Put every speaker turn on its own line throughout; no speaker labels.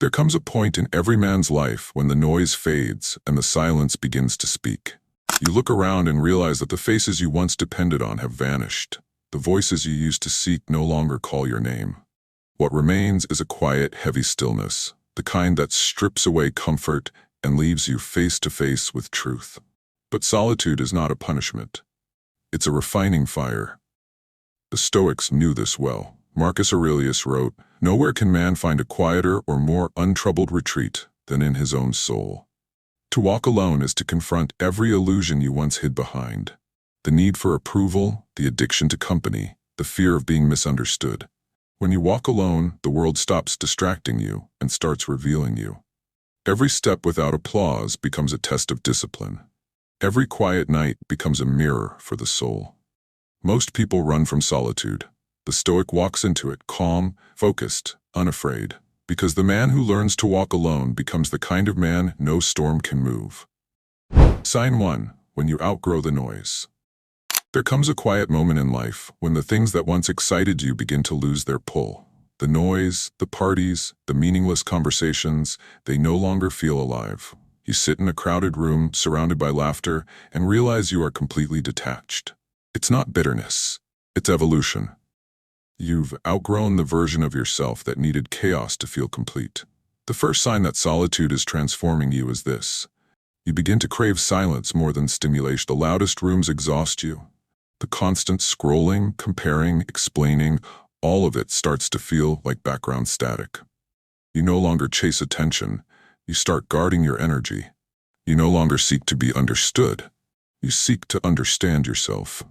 There comes a point in every man's life when the noise fades and the silence begins to speak. You look around and realize that the faces you once depended on have vanished. The voices you used to seek no longer call your name. What remains is a quiet, heavy stillness, the kind that strips away comfort and leaves you face to face with truth. But solitude is not a punishment. It's a refining fire. The Stoics knew this well. Marcus Aurelius wrote, "Nowhere can man find a quieter or more untroubled retreat than in his own soul." To walk alone is to confront every illusion you once hid behind. The need for approval, the addiction to company, the fear of being misunderstood. When you walk alone, the world stops distracting you and starts revealing you. Every step without applause becomes a test of discipline. Every quiet night becomes a mirror for the soul. Most people run from solitude. The Stoic walks into it calm, focused, unafraid, because the man who learns to walk alone becomes the kind of man no storm can move. Sign 1. When you outgrow the noise. There comes a quiet moment in life when the things that once excited you begin to lose their pull. The noise, the parties, the meaningless conversations, they no longer feel alive. You sit in a crowded room surrounded by laughter and realize you are completely detached. It's not bitterness, it's evolution. You've outgrown the version of yourself that needed chaos to feel complete. The first sign that solitude is transforming you is this. You begin to crave silence more than stimulation. The loudest rooms exhaust you. The constant scrolling, comparing, explaining, all of it starts to feel like background static. You no longer chase attention. You start guarding your energy. You no longer seek to be understood. You seek to understand yourself.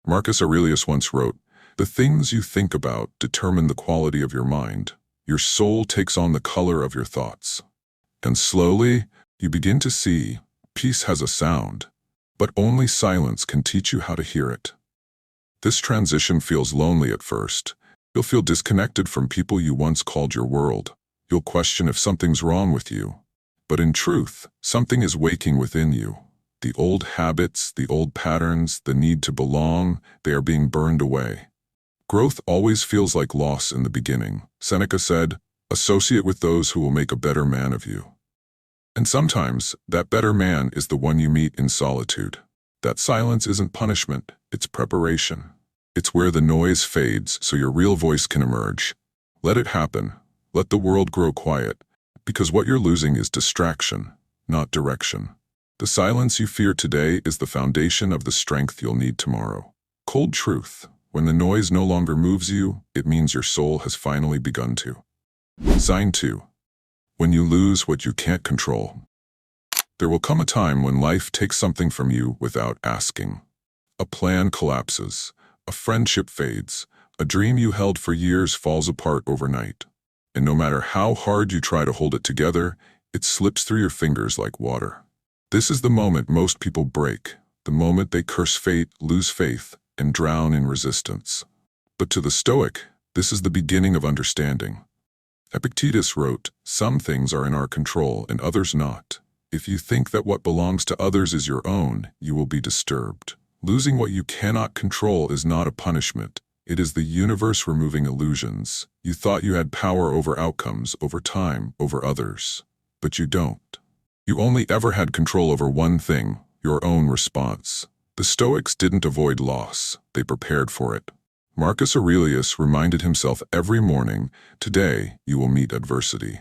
Marcus Aurelius once wrote, "The things you think about determine the quality of your mind. Your soul takes on the color of your thoughts." And slowly, you begin to see peace has a sound, but only silence can teach you how to hear it. This transition feels lonely at first. You'll feel disconnected from people you once called your world. You'll question if something's wrong with you. But in truth, something is waking within you. The old habits, the old patterns, the need to belong, they are being burned away. Growth always feels like loss in the beginning. Seneca said, "Associate with those who will make a better man of you." And sometimes, that better man is the one you meet in solitude. That silence isn't punishment, it's preparation. It's where the noise fades so your real voice can emerge. Let it happen. Let the world grow quiet, because what you're losing is distraction, not direction. The silence you fear today is the foundation of the strength you'll need tomorrow. Cold truth. When the noise no longer moves you, it means your soul has finally begun to. Sign 2. When you lose what you can't control. There will come a time when life takes something from you without asking. A plan collapses, a friendship fades, a dream you held for years falls apart overnight. And no matter how hard you try to hold it together, it slips through your fingers like water. This is the moment most people break, the moment they curse fate, lose faith, and drown in resistance. But to the Stoic, this is the beginning of understanding. Epictetus wrote, "Some things are in our control and others not. If you think that what belongs to others is your own, you will be disturbed." Losing what you cannot control is not a punishment. It is the universe removing illusions. You thought you had power over outcomes, over time, over others. But you don't. You only ever had control over one thing, your own response. The Stoics didn't avoid loss, they prepared for it. Marcus Aurelius reminded himself every morning, "Today you will meet adversity."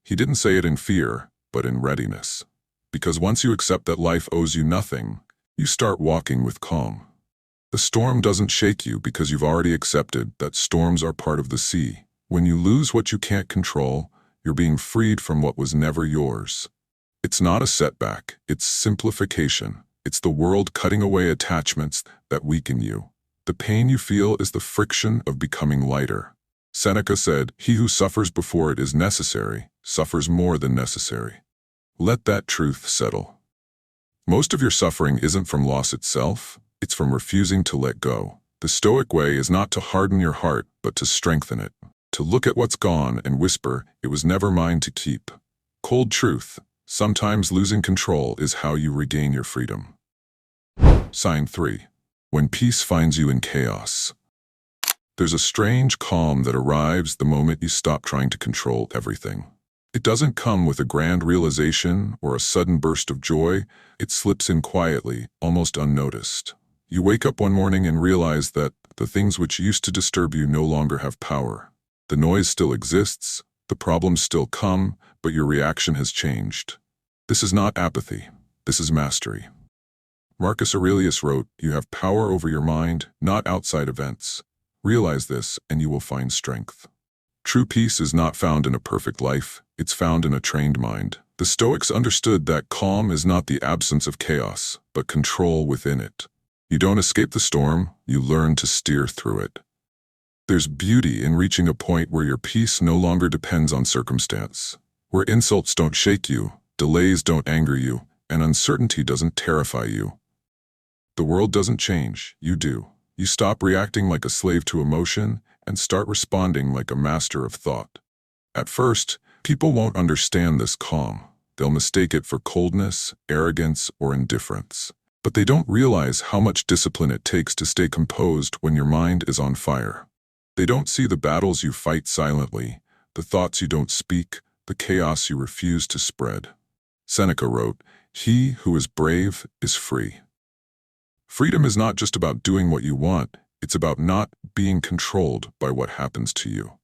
He didn't say it in fear, but in readiness. Because once you accept that life owes you nothing, you start walking with calm. The storm doesn't shake you because you've already accepted that storms are part of the sea. When you lose what you can't control, you're being freed from what was never yours. It's not a setback, it's simplification. It's the world cutting away attachments that weaken you. The pain you feel is the friction of becoming lighter. Seneca said, "He who suffers before it is necessary, suffers more than necessary." Let that truth settle. Most of your suffering isn't from loss itself, it's from refusing to let go. The Stoic way is not to harden your heart, but to strengthen it. To look at what's gone and whisper, "It was never mine to keep." Cold truth. Sometimes losing control is how you regain your freedom. Sign 3. When peace finds you in chaos. There's a strange calm that arrives the moment you stop trying to control everything. It doesn't come with a grand realization or a sudden burst of joy. It slips in quietly, almost unnoticed. You wake up one morning and realize that the things which used to disturb you no longer have power. The noise still exists, the problems still come, but your reaction has changed. This is not apathy. This is mastery. Marcus Aurelius wrote, "You have power over your mind, not outside events. Realize this, and you will find strength." True peace is not found in a perfect life, it's found in a trained mind. The Stoics understood that calm is not the absence of chaos, but control within it. You don't escape the storm, you learn to steer through it. There's beauty in reaching a point where your peace no longer depends on circumstance, where insults don't shake you, delays don't anger you, and uncertainty doesn't terrify you. The world doesn't change, you do. You stop reacting like a slave to emotion and start responding like a master of thought. At first, people won't understand this calm. They'll mistake it for coldness, arrogance, or indifference. But they don't realize how much discipline it takes to stay composed when your mind is on fire. They don't see the battles you fight silently, the thoughts you don't speak, the chaos you refuse to spread. Seneca wrote, "He who is brave is free." Freedom is not just about doing what you want, it's about not being controlled by what happens to you.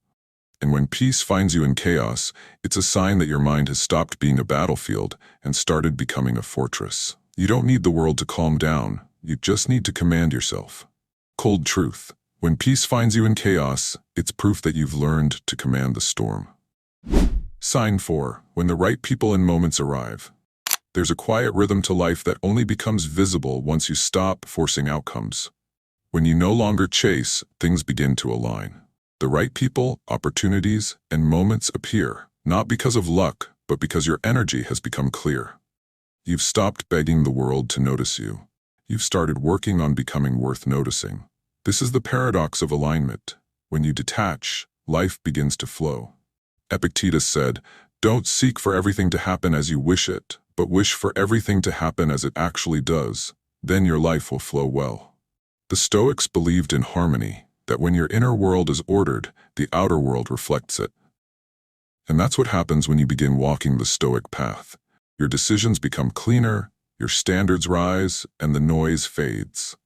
And when peace finds you in chaos, it's a sign that your mind has stopped being a battlefield and started becoming a fortress. You don't need the world to calm down, you just need to command yourself. Cold truth. When peace finds you in chaos, it's proof that you've learned to command the storm. Sign 4. When the right people and moments arrive. There's a quiet rhythm to life that only becomes visible once you stop forcing outcomes. When you no longer chase, things begin to align. The right people, opportunities, and moments appear, not because of luck, but because your energy has become clear. You've stopped begging the world to notice you. You've started working on becoming worth noticing. This is the paradox of alignment. When you detach, life begins to flow. Epictetus said, "Don't seek for everything to happen as you wish it, but wish for everything to happen as it actually does. Then your life will flow well." The Stoics believed in harmony, that when your inner world is ordered, the outer world reflects it. And that's what happens when you begin walking the Stoic path. Your decisions become cleaner, your standards rise, and the noise fades.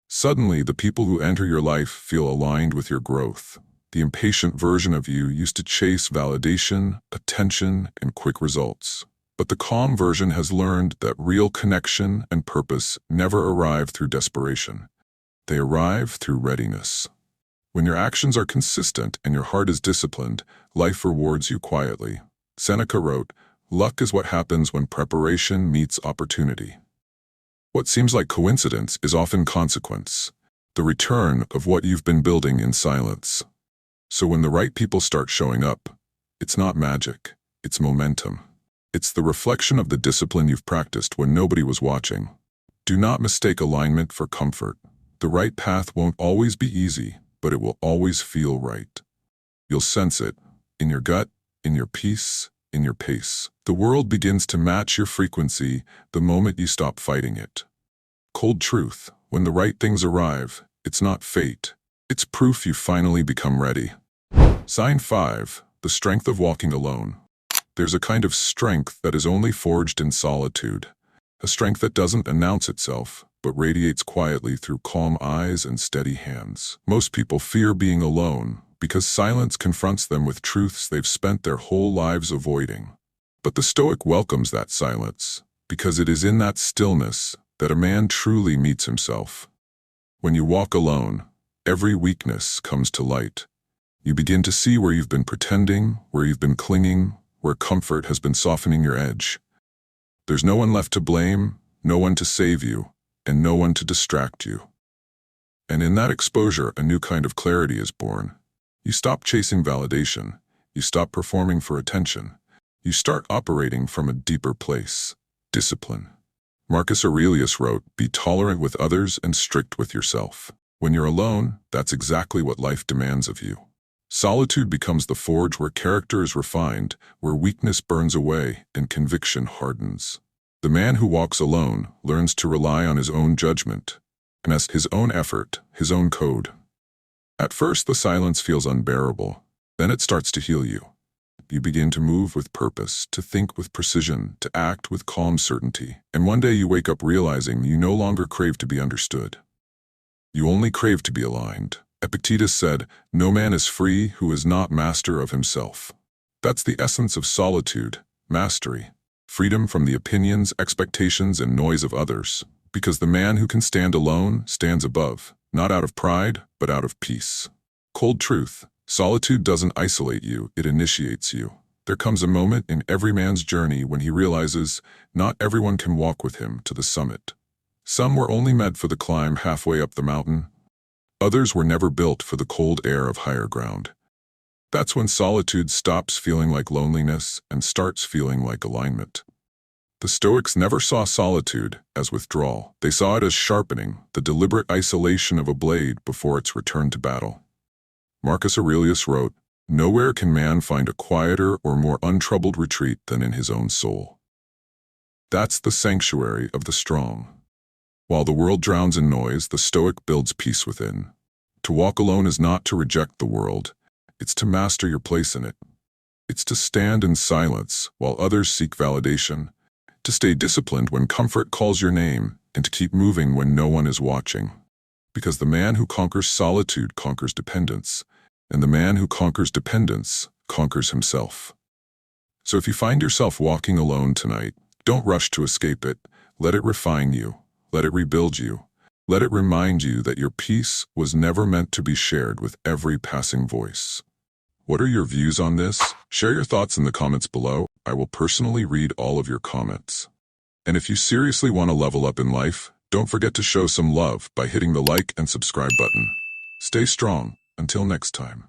Suddenly, the people who enter your life feel aligned with your growth. The impatient version of you used to chase validation, attention, and quick results. But the calm version has learned that real connection and purpose never arrive through desperation. They arrive through readiness. When your actions are consistent and your heart is disciplined, life rewards you quietly. Seneca wrote, "Luck is what happens when preparation meets opportunity." What seems like coincidence is often consequence, the return of what you've been building in silence. So when the right people start showing up, it's not magic, it's momentum. It's the reflection of the discipline you've practiced when nobody was watching. Do not mistake alignment for comfort. The right path won't always be easy, but it will always feel right. You'll sense it, in your gut, in your peace, in your pace. The world begins to match your frequency the moment you stop fighting it. Cold truth, when the right things arrive, it's not fate. It's proof you've finally become ready. Sign 5. The strength of walking alone. There's a kind of strength that is only forged in solitude. A strength that doesn't announce itself, but radiates quietly through calm eyes and steady hands. Most people fear being alone, because silence confronts them with truths they've spent their whole lives avoiding. But the Stoic welcomes that silence, because it is in that stillness that a man truly meets himself. When you walk alone, every weakness comes to light. You begin to see where you've been pretending, where you've been clinging, where comfort has been softening your edge. There's no one left to blame, no one to save you, and no one to distract you. And in that exposure, a new kind of clarity is born. You stop chasing validation. You stop performing for attention. You start operating from a deeper place, discipline. Marcus Aurelius wrote, "Be tolerant with others and strict with yourself." When you're alone, that's exactly what life demands of you. Solitude becomes the forge where character is refined, where weakness burns away and conviction hardens. The man who walks alone learns to rely on his own judgment, and as his own effort, his own code. At first, the silence feels unbearable. Then it starts to heal you. You begin to move with purpose, to think with precision, to act with calm certainty. And one day you wake up realizing you no longer crave to be understood. You only crave to be aligned. Epictetus said, "No man is free who is not master of himself." That's the essence of solitude, mastery. Freedom from the opinions, expectations, and noise of others. Because the man who can stand alone stands above, not out of pride, but out of peace. Cold truth. Solitude doesn't isolate you, it initiates you. There comes a moment in every man's journey when he realizes not everyone can walk with him to the summit. Some were only meant for the climb halfway up the mountain. Others were never built for the cold air of higher ground. That's when solitude stops feeling like loneliness and starts feeling like alignment. The Stoics never saw solitude as withdrawal. They saw it as sharpening, the deliberate isolation of a blade before its return to battle. Marcus Aurelius wrote, "Nowhere can man find a quieter or more untroubled retreat than in his own soul." That's the sanctuary of the strong. While the world drowns in noise, the Stoic builds peace within. To walk alone is not to reject the world, it's to master your place in it. It's to stand in silence while others seek validation, to stay disciplined when comfort calls your name, and to keep moving when no one is watching. Because the man who conquers solitude conquers dependence, and the man who conquers dependence conquers himself. So if you find yourself walking alone tonight, don't rush to escape it. Let it refine you. Let it rebuild you. Let it remind you that your peace was never meant to be shared with every passing voice. What are your views on this? Share your thoughts in the comments below. I will personally read all of your comments. And if you seriously want to level up in life, don't forget to show some love by hitting the like and subscribe button. Stay strong. Until next time.